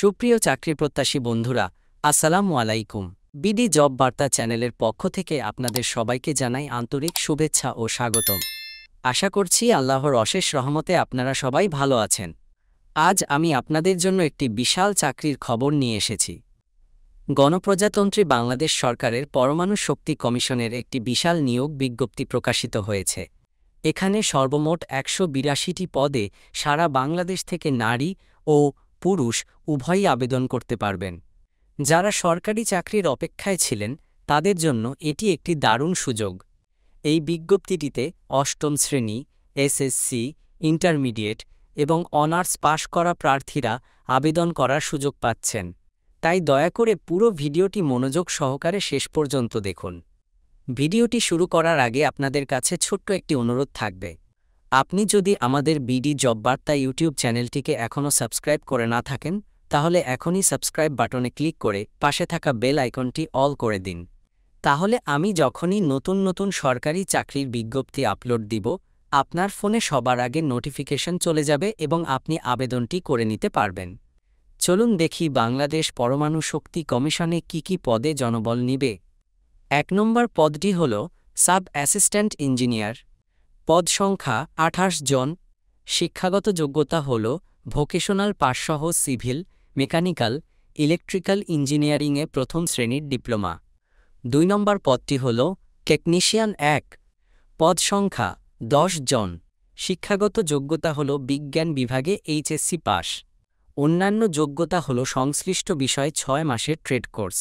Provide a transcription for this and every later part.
সুপ্রিয় চাকরিপ্রত্যাশী বন্ধুরা, আসসালামু আলাইকুম। বিডি জব বার্তা চ্যানেলের পক্ষ থেকে আপনাদের সবাইকে জানাই আন্তরিক শুভেচ্ছা ও স্বাগতম। আশা করছি আল্লাহর অশেষ রহমতে আপনারা সবাই ভালো আছেন। আজ আমি আপনাদের জন্য একটি বিশাল চাকরির খবর নিয়ে এসেছি। গণপ্রজাতন্ত্রী বাংলাদেশ সরকারের পরমাণু শক্তি কমিশনের একটি বিশাল নিয়োগ বিজ্ঞপ্তি প্রকাশিত হয়েছে। এখানে সর্বমোট ১৮২টি পদে সারা বাংলাদেশ থেকে নারী ও পুরুষ উভয়ই আবেদন করতে পারবেন। যারা সরকারি চাকরির অপেক্ষায় ছিলেন তাদের জন্য এটি একটি দারুণ সুযোগ। এই বিজ্ঞপ্তিটিতে অষ্টম শ্রেণী, এসএসসি, ইন্টারমিডিয়েট এবং অনার্স পাশ করা প্রার্থীরা আবেদন করার সুযোগ পাচ্ছেন। তাই দয়া করে পুরো ভিডিওটি মনোযোগ সহকারে শেষ পর্যন্ত দেখুন। ভিডিওটি শুরু করার আগে আপনাদের কাছে ছোট্ট একটি অনুরোধ থাকবে। আপনি যদি আমাদের বিডি জব বার্তা ইউটিউব চ্যানেলটিকে এখনও সাবস্ক্রাইব করে না থাকেন, তাহলে এখনই সাবস্ক্রাইব বাটনে ক্লিক করে পাশে থাকা বেল আইকনটি অল করে দিন। তাহলে আমি যখনই নতুন নতুন সরকারি চাকরির বিজ্ঞপ্তি আপলোড দিব, আপনার ফোনে সবার আগে নোটিফিকেশন চলে যাবে এবং আপনি আবেদনটি করে নিতে পারবেন। চলুন দেখি বাংলাদেশ পরমাণু শক্তি কমিশনে কি পদে জনবল নিবে। ১ নম্বর পদটি হল সাব অ্যাসিস্ট্যান্ট ইঞ্জিনিয়ার। পদ সংখ্যা ২৮ জন। শিক্ষাগত যোগ্যতা হল ভোকেশনাল পাসসহ সিভিল, মেকানিক্যাল, ইলেকট্রিক্যাল ইঞ্জিনিয়ারিংয়ে প্রথম শ্রেণীর ডিপ্লোমা। ২ নম্বর পদটি হল টেকনিশিয়ান ১। পদ সংখ্যা ১০ জন। শিক্ষাগত যোগ্যতা হল বিজ্ঞান বিভাগে এইচএসসি পাস। অন্যান্য যোগ্যতা হল সংশ্লিষ্ট বিষয়ে ৬ মাসের ট্রেড কোর্স।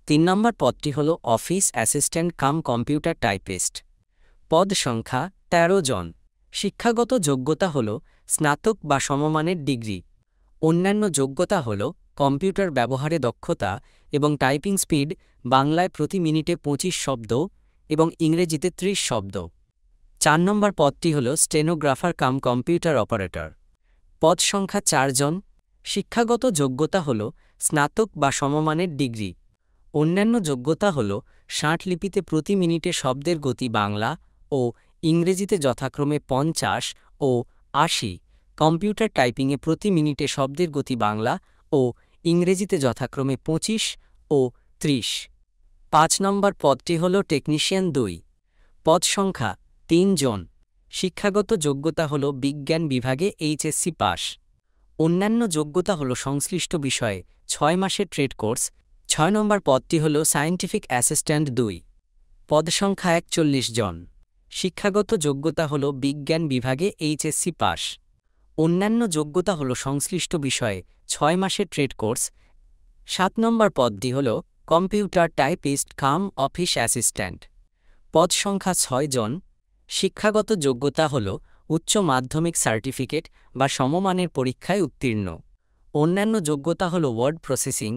৩ নম্বর পদটি হল office assistant cum computer typist. পদ সংখ্যা ১৩ জন। শিক্ষাগত যোগ্যতা হল স্নাতক বা সমমানের ডিগ্রি। অন্যান্য যোগ্যতা হল কম্পিউটার ব্যবহারে দক্ষতা এবং টাইপিং স্পিড বাংলায় প্রতি মিনিটে ২৫ শব্দ এবং ইংরেজিতে ৩০ শব্দ। ৪ নম্বর পদটি হল স্টেনোগ্রাফার কাম কম্পিউটার অপারেটর। পদ সংখ্যা ৪ জন। শিক্ষাগত যোগ্যতা হল স্নাতক বা সমমানের ডিগ্রি। অন্যান্য যোগ্যতা হল ষাটলিপিতে প্রতি মিনিটে শব্দের গতি বাংলা ও ইংরেজিতে যথাক্রমে ৫০ ও ৮০, কম্পিউটার টাইপিংয়ে প্রতি মিনিটে শব্দের গতি বাংলা ও ইংরেজিতে যথাক্রমে ২৫ ও ৩০। ৫ নম্বর পদটি হল টেকনিশিয়ান ২। পদ সংখ্যা ৩ জন। শিক্ষাগত যোগ্যতা হল বিজ্ঞান বিভাগে এইচএসসি পাস। অন্যান্য যোগ্যতা হল সংশ্লিষ্ট বিষয়ে ৬ মাসের ট্রেড কোর্স। ৬ নম্বর পদটি হল সায়েন্টিফিক অ্যাসিস্ট্যান্ট ২। পদ সংখ্যা ৪১ জন। শিক্ষাগত যোগ্যতা হল বিজ্ঞান বিভাগে এইচএসসি পাস। অন্যান্য যোগ্যতা হল সংশ্লিষ্ট বিষয়ে ৬ মাসের ট্রেড কোর্স। ৭ নম্বর পদটি হল কম্পিউটার টাইপিস্ট কাম অফিস অ্যাসিস্ট্যান্ট। পদ সংখ্যা ৬ জন। শিক্ষাগত যোগ্যতা হল উচ্চ মাধ্যমিক সার্টিফিকেট বা সমমানের পরীক্ষায় উত্তীর্ণ। অন্যান্য যোগ্যতা হল word processing,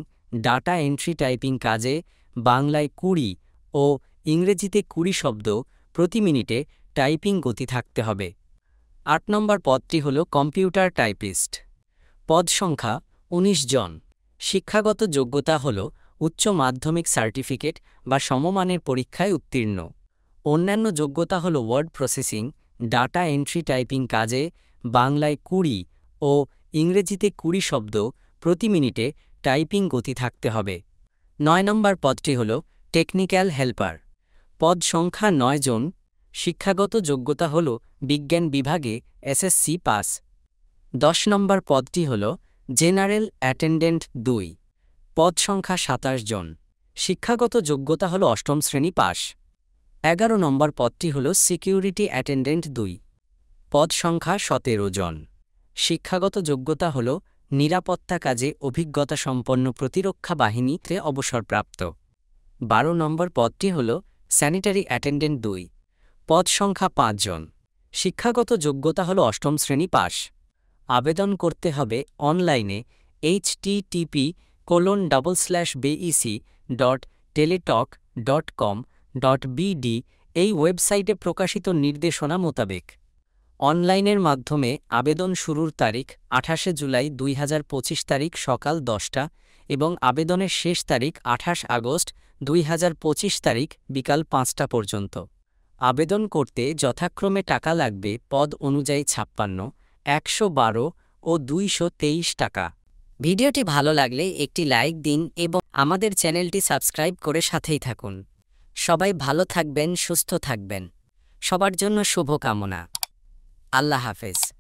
data entry typing কাজে বাংলায় ২০ ও ইংরেজিতে ২০ শব্দ প্রতি মিনিটে টাইপিং গতি থাকতে হবে। ৮ নম্বর পদটি হল কম্পিউটার টাইপিস্ট। পদ সংখ্যা ১৯ জন। শিক্ষাগত যোগ্যতা হল উচ্চ মাধ্যমিক সার্টিফিকেট বা সমমানের পরীক্ষায় উত্তীর্ণ। অন্যান্য যোগ্যতা হল word processing, data entry typing কাজে বাংলায় ২০ ও ইংরেজিতে ২০ শব্দ প্রতি মিনিটে টাইপিং গতি থাকতে হবে। ৯ নম্বর পদটি হল টেকনিক্যাল হেল্পার। পদ সংখ্যা ৯ জন। শিক্ষাগত যোগ্যতা হল বিজ্ঞান বিভাগে এসএসসি পাস। ১০ নম্বর পদটি হল জেনারেল অ্যাটেন্ডেন্ট ২। পদ সংখ্যা ২৭ জন। শিক্ষাগত যোগ্যতা হল অষ্টম শ্রেণী পাস। ১১ নম্বর পদটি হল সিকিউরিটি অ্যাটেন্ডেন্ট ২। পদ সংখ্যা ১৭ জন। শিক্ষাগত যোগ্যতা হল নিরাপত্তা কাজে অভিজ্ঞতা সম্পন্ন প্রতিরক্ষা বাহিনীতে অবসরপ্রাপ্ত। ১২ নম্বর পদটি হল স্যানিটারি অ্যাটেন্ডেন্ট ২। পদ সংখ্যা ৫ জন। শিক্ষাগত যোগ্যতা হল অষ্টম শ্রেণী পাস। আবেদন করতে হবে অনলাইনে http://bec.teletalk.com.bd এই ওয়েবসাইটে প্রকাশিত নির্দেশনা মোতাবেক। অনলাইনের মাধ্যমে আবেদন শুরুর তারিখ ২৮ জুলাই ২০২৫ তারিখ সকাল ১০টা এবং আবেদনের শেষ তারিখ ২৮ আগস্ট ২০২৫ তারিখ বিকাল ৫টা পর্যন্ত। আবেদন করতে যথাক্রমে টাকা লাগবে পদ অনুযায়ী ৫৬, ১১২ ও ২২৩ টাকা। ভিডিওটি ভালো লাগলে একটি লাইক দিন এবং আমাদের চ্যানেলটি সাবস্ক্রাইব করে সাথেই থাকুন। সবাই ভালো থাকবেন, সুস্থ থাকবেন। সবার জন্য শুভকামনা। আল্লাহ হাফেজ।